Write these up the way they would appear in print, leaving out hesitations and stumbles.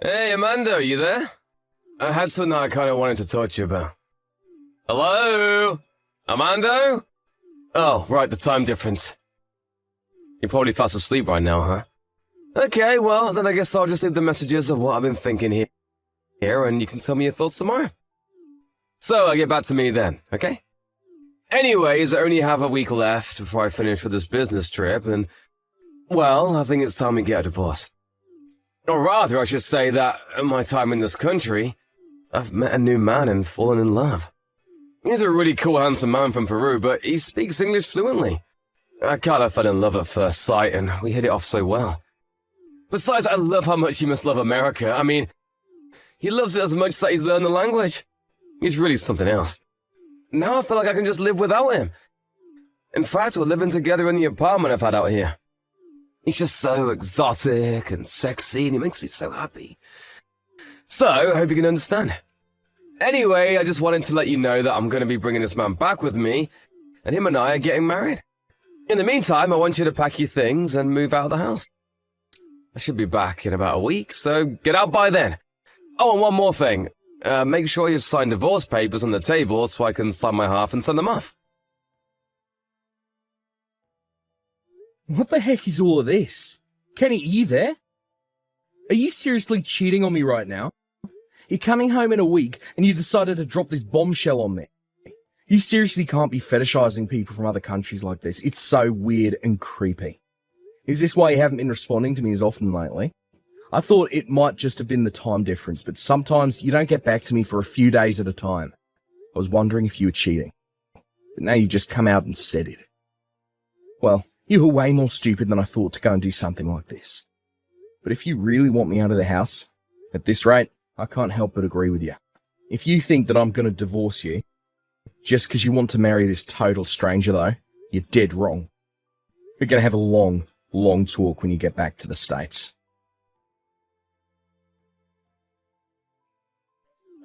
Hey, Amanda, are you there? I had something I kind of wanted to talk to you about. Hello? Amanda? Oh, right, the time difference. You're probably fast asleep right now, huh? Okay, well, then I guess I'll just leave the messages of what I've been thinking here, and you can tell me your thoughts tomorrow. So, I'll get back to me then, okay? Anyways, I only have a week left before I finish with this business trip, and, well, I think it's time we get a divorce. Or rather, I should say that, in my time in this country, I've met a new man and fallen in love. He's a really cool, handsome man from Peru, but he speaks English fluently. I kind of fell in love at first sight, and we hit it off so well. Besides, I love how much he must love America. I mean, he loves it as much that he's learned the language. He's really something else. Now I feel like I can just live without him. In fact, we're living together in the apartment I've had out here. He's just so exotic and sexy, and he makes me so happy. So, I hope you can understand. Anyway, I just wanted to let you know that I'm going to be bringing this man back with me, and him and I are getting married. In the meantime, I want you to pack your things and move out of the house. I should be back in about a week, so get out by then. Oh, and one more thing. Make sure you've signed divorce papers on the table so I can sign my half and send them off. What the heck is all of this? Kenny, are you there? Are you seriously cheating on me right now? You're coming home in a week and you decided to drop this bombshell on me. You seriously can't be fetishizing people from other countries like this. It's so weird and creepy. Is this why you haven't been responding to me as often lately? I thought it might just have been the time difference, but sometimes you don't get back to me for a few days at a time. I was wondering if you were cheating. But now you've just come out and said it. Well, you were way more stupid than I thought to go and do something like this. But if you really want me out of the house, at this rate, I can't help but agree with you. If you think that I'm going to divorce you, just because you want to marry this total stranger though, you're dead wrong. We're going to have a long, long talk when you get back to the States.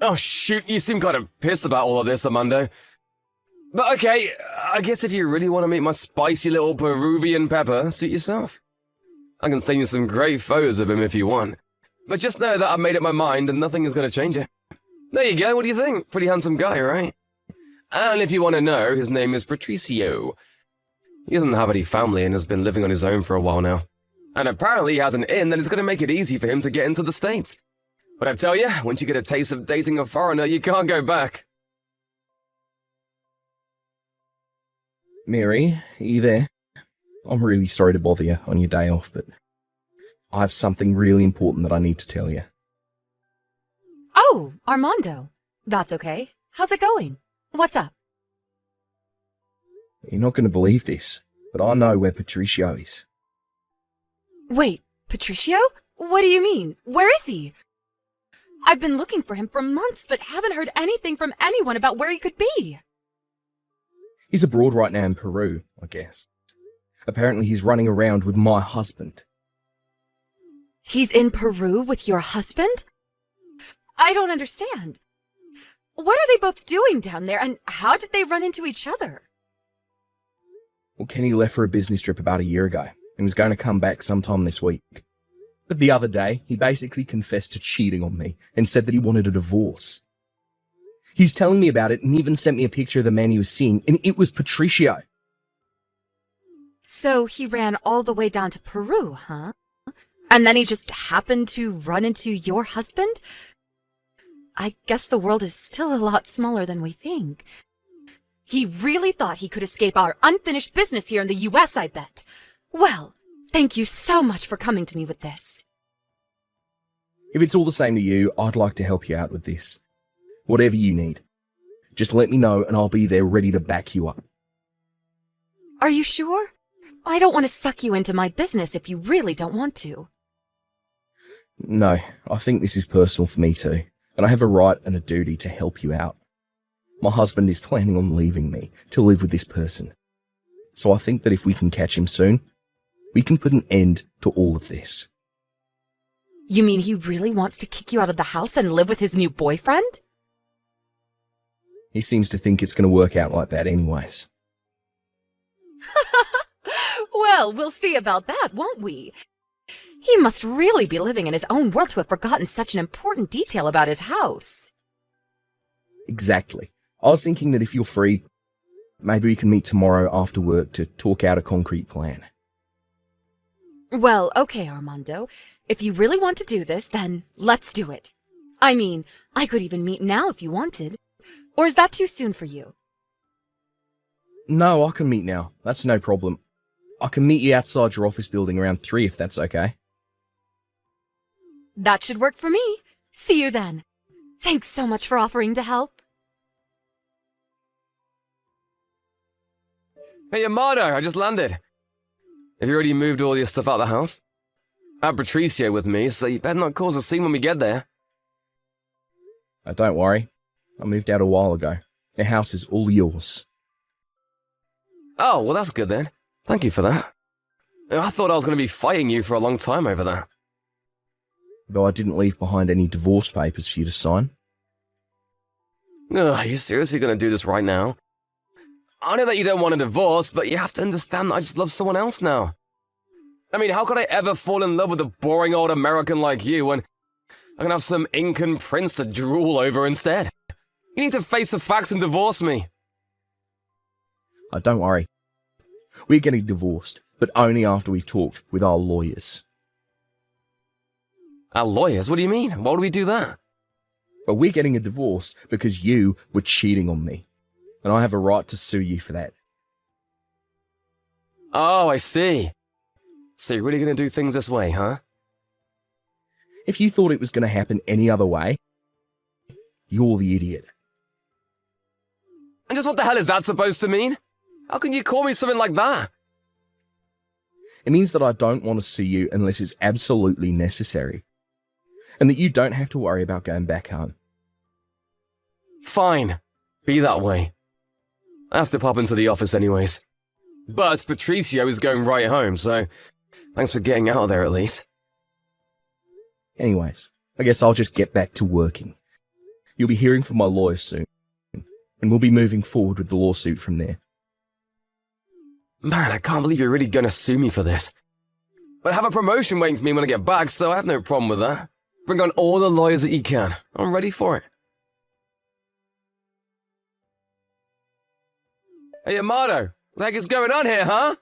Oh shoot, you seem kind of pissed about all of this, Amanda. But okay, I guess if you really want to meet my spicy little Peruvian pepper, suit yourself. I can send you some great photos of him if you want. But just know that I've made up my mind and nothing is going to change it. There you go, what do you think? Pretty handsome guy, right? And if you want to know, his name is Patricio. He doesn't have any family and has been living on his own for a while now. And apparently he has an inn that is going to make it easy for him to get into the States. But I tell you, once you get a taste of dating a foreigner, you can't go back. Mary, are you there? I'm really sorry to bother you on your day off, but I have something really important that I need to tell you. Oh, Armando. That's okay. How's it going? What's up? You're not going to believe this, but I know where Patricio is. Wait, Patricio? What do you mean? Where is he? I've been looking for him for months, but haven't heard anything from anyone about where he could be. He's abroad right now in Peru, I guess. Apparently he's running around with my husband. He's in Peru with your husband? I don't understand. What are they both doing down there, and how did they run into each other? Well, Kenny left for a business trip about a year ago and was going to come back sometime this week. But the other day, he basically confessed to cheating on me and said that he wanted a divorce. He was telling me about it and even sent me a picture of the man he was seeing, and it was Patricio. So he ran all the way down to Peru, huh? And then he just happened to run into your husband? I guess the world is still a lot smaller than we think. He really thought he could escape our unfinished business here in the US, I bet. Well, thank you so much for coming to me with this. If it's all the same to you, I'd like to help you out with this. Whatever you need. Just let me know and I'll be there ready to back you up. Are you sure? I don't want to suck you into my business if you really don't want to. No, I think this is personal for me too, and I have a right and a duty to help you out. My husband is planning on leaving me to live with this person. So I think that if we can catch him soon, we can put an end to all of this. You mean he really wants to kick you out of the house and live with his new boyfriend? He seems to think it's going to work out like that anyways. Well, we'll see about that, won't we? He must really be living in his own world to have forgotten such an important detail about his house. Exactly. I was thinking that if you're free, maybe we can meet tomorrow after work to talk out a concrete plan. Well, okay, Armando. If you really want to do this, then let's do it. I mean, I could even meet now if you wanted. Or is that too soon for you? No, I can meet now. That's no problem. I can meet you outside your office building around 3 if that's okay. That should work for me. See you then. Thanks so much for offering to help. Hey, Amado, I just landed. Have you already moved all your stuff out of the house? I have Patricio with me, so you better not cause a scene when we get there. Oh, don't worry. I moved out a while ago. The house is all yours. Oh, well that's good then. Thank you for that. I thought I was going to be fighting you for a long time over that. Though I didn't leave behind any divorce papers for you to sign. Ugh, are you seriously going to do this right now? I know that you don't want a divorce, but you have to understand that I just love someone else now. I mean, how could I ever fall in love with a boring old American like you when I can have some Incan prince to drool over instead? You need to face the facts and divorce me. Oh, don't worry. We're getting divorced, but only after we've talked with our lawyers. Our lawyers? What do you mean? Why would we do that? But we're getting a divorce because you were cheating on me. And I have a right to sue you for that. Oh, I see. So you're really going to do things this way, huh? If you thought it was going to happen any other way, you're the idiot. And just what the hell is that supposed to mean? How can you call me something like that? It means that I don't want to sue you unless it's absolutely necessary. And that you don't have to worry about going back home. Fine. Be that way. I have to pop into the office anyways. But Patricio is going right home, so thanks for getting out of there at least. Anyways, I guess I'll just get back to working. You'll be hearing from my lawyer soon, and we'll be moving forward with the lawsuit from there. Man, I can't believe you're really gonna sue me for this. But I have a promotion waiting for me when I get back, so I have no problem with that. Bring on all the lawyers that you can. I'm ready for it. Hey, Amado, what the heck is going on here, huh?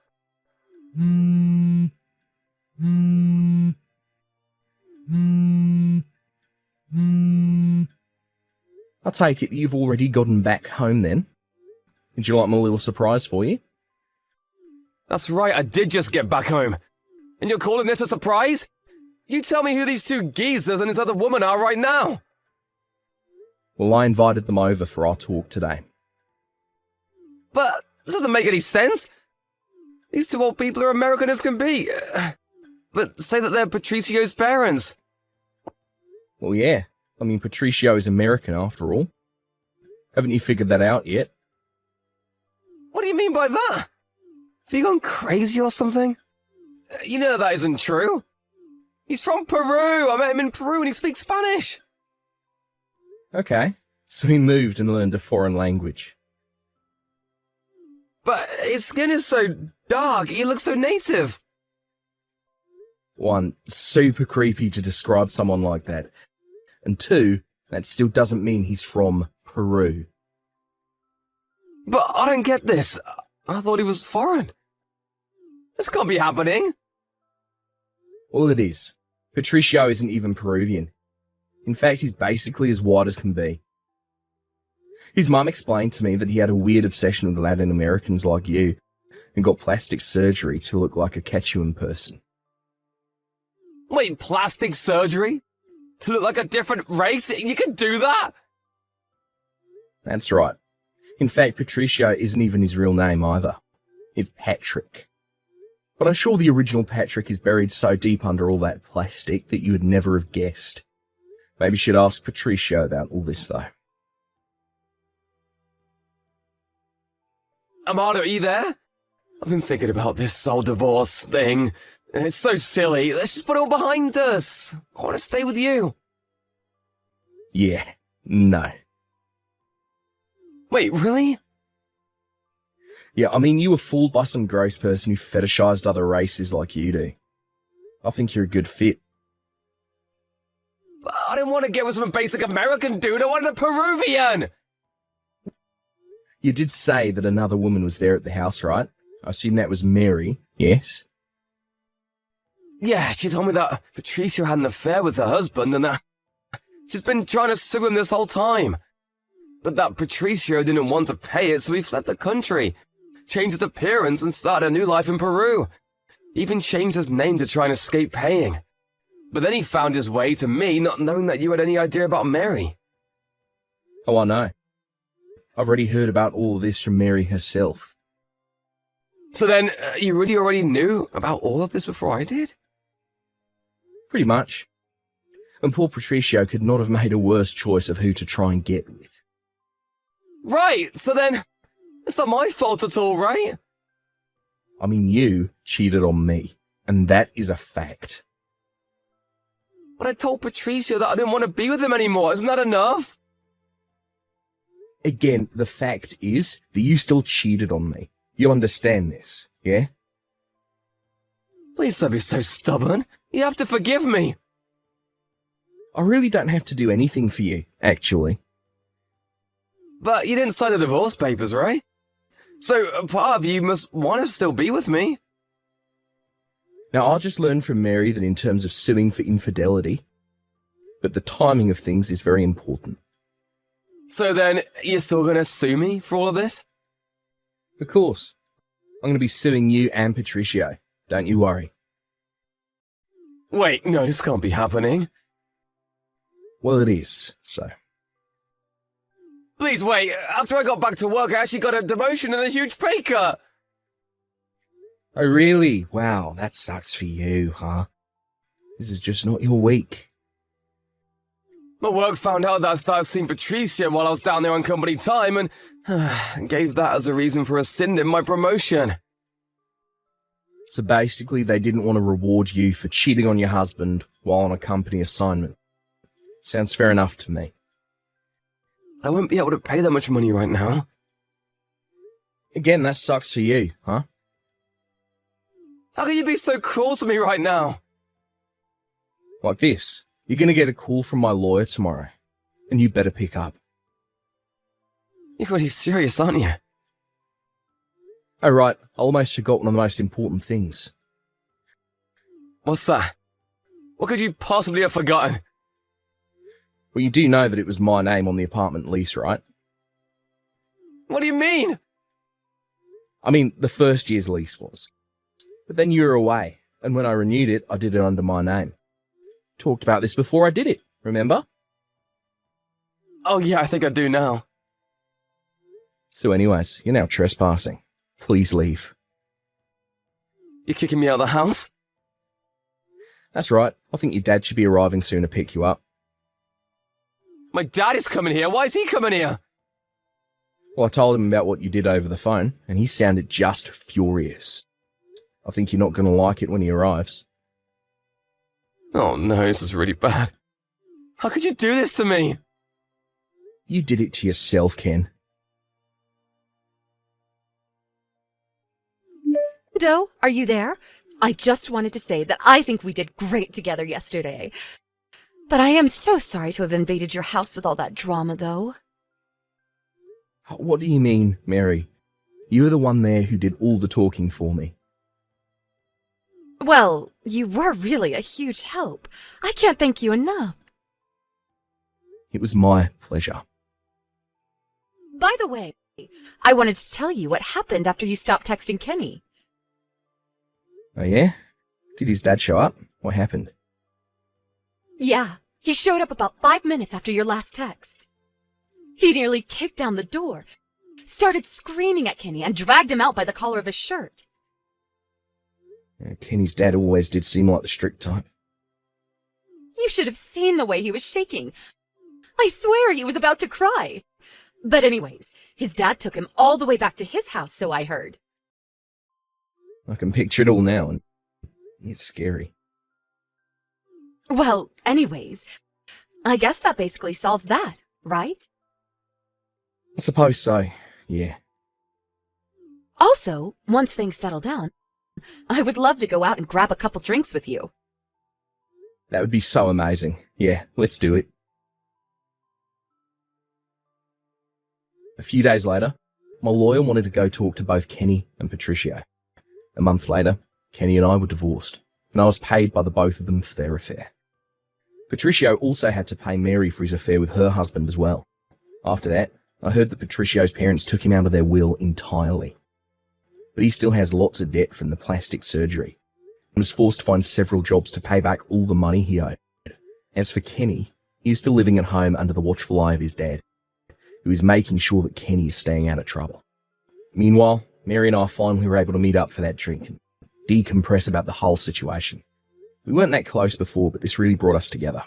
I'll take it you've already gotten back home then. Would you like my little surprise for you? That's right, I did just get back home. And you're calling this a surprise? You tell me who these two geezers and this other woman are right now. Well, I invited them over for our talk today. But this doesn't make any sense. These two old people are American as can be. But say that they're Patricio's parents. Well, yeah. I mean, Patricio is American after all. Haven't you figured that out yet? What do you mean by that? Have you gone crazy or something? You know that isn't true. He's from Peru. I met him in Peru and he speaks Spanish. Okay. So he moved and learned a foreign language. But his skin is so dark. He looks so native. One, super creepy to describe someone like that. And two, that still doesn't mean he's from Peru. But I don't get this. I thought he was foreign. This can't be happening. Well, it is. Patricio isn't even Peruvian. In fact, he's basically as white as can be. His mum explained to me that he had a weird obsession with Latin Americans like you and got plastic surgery to look like a Quechuan person. Wait, plastic surgery? To look like a different race? You can do that? That's right. In fact, Patricio isn't even his real name either. It's Patrick. But I'm sure the original Patrick is buried so deep under all that plastic that you would never have guessed. Maybe you should ask Patricio about all this, though. Amado, are you there? I've been thinking about this whole divorce thing. It's so silly. Let's just put it all behind us. I want to stay with you. Yeah, no. Wait, really? Yeah, I mean, you were fooled by some gross person who fetishized other races like you do. I think you're a good fit. I didn't want to get with some basic American dude. I wanted a Peruvian. You did say that another woman was there at the house, right? I assume that was Mary, yes? Yeah, she told me that Patricio had an affair with her husband and that she's been trying to sue him this whole time. But that Patricio didn't want to pay it, so he fled the country, changed his appearance and started a new life in Peru. Even changed his name to try and escape paying. But then he found his way to me, not knowing that you had any idea about Mary. Oh, I know. I've already heard about all of this from Mary herself. So then, you really already knew about all of this before I did? Pretty much. And poor Patricio could not have made a worse choice of who to try and get with. Right, so then, it's not my fault at all, right? I mean, you cheated on me, and that is a fact. But I told Patricio that I didn't want to be with him anymore. Isn't that enough? Again, the fact is that you still cheated on me. You understand this, yeah? Please don't be so stubborn. You have to forgive me. I really don't have to do anything for you, actually. But you didn't sign the divorce papers, right? So a part of you must want to still be with me. Now, I just learned from Mary that in terms of suing for infidelity, but the timing of things is very important. So then, you're still going to sue me for all of this? Of course. I'm going to be suing you and Patricio. Don't you worry. Wait, no, this can't be happening. Well, it is, so. Please wait, after I got back to work, I actually got a demotion and a huge pay cut. Oh, really? Wow, that sucks for you, huh? This is just not your week. My work found out that I started seeing Patricia while I was down there on company time and gave that as a reason for rescinding my promotion. So basically, they didn't want to reward you for cheating on your husband while on a company assignment. Sounds fair enough to me. I won't be able to pay that much money right now. Again, that sucks for you, huh? How can you be so cruel to me right now? Like this. You're going to get a call from my lawyer tomorrow, and you better pick up. You're really serious, aren't you? Oh, right, I almost forgot one of the most important things. What's that? What could you possibly have forgotten? Well, you do know that it was my name on the apartment lease, right? What do you mean? I mean, the first year's lease was. But then you were away, and when I renewed it, I did it under my name. Talked about this before I did it, remember? Oh yeah, I think I do now. So anyways, you're now trespassing. Please leave. You're kicking me out of the house? That's right. I think your dad should be arriving soon to pick you up. My dad is coming here. Why is he coming here? Well, I told him about what you did over the phone, and he sounded just furious. I think you're not going to like it when he arrives. Oh no, this is really bad. How could you do this to me? You did it to yourself, Ken. Doe, are you there? I just wanted to say that I think we did great together yesterday. But I am so sorry to have invaded your house with all that drama, though. What do you mean, Mary? You were the one there who did all the talking for me. Well, you were really a huge help. I can't thank you enough. It was my pleasure. By the way, I wanted to tell you what happened after you stopped texting Kenny. Oh yeah? Did his dad show up? What happened? Yeah, he showed up about 5 minutes after your last text. He nearly kicked down the door, started screaming at Kenny, and dragged him out by the collar of his shirt. Kenny's dad always did seem like the strict type. You should have seen the way he was shaking. I swear he was about to cry. But anyways, his dad took him all the way back to his house, so I heard. I can picture it all now, and it's scary. Well, anyways, I guess that basically solves that, right? I suppose so, yeah. Also, once things settle down, I would love to go out and grab a couple drinks with you. That would be so amazing. Yeah, let's do it. A few days later, my lawyer wanted to go talk to both Kenny and Patricio. A month later, Kenny and I were divorced, and I was paid by the both of them for their affair. Patricio also had to pay Mary for his affair with her husband as well. After that, I heard that Patricio's parents took him out of their will entirely. But he still has lots of debt from the plastic surgery, and was forced to find several jobs to pay back all the money he owed. As for Kenny, he is still living at home under the watchful eye of his dad, who is making sure that Kenny is staying out of trouble. Meanwhile, Mary and I finally were able to meet up for that drink and decompress about the whole situation. We weren't that close before, but this really brought us together.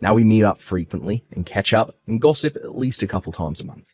Now we meet up frequently and catch up and gossip at least a couple times a month.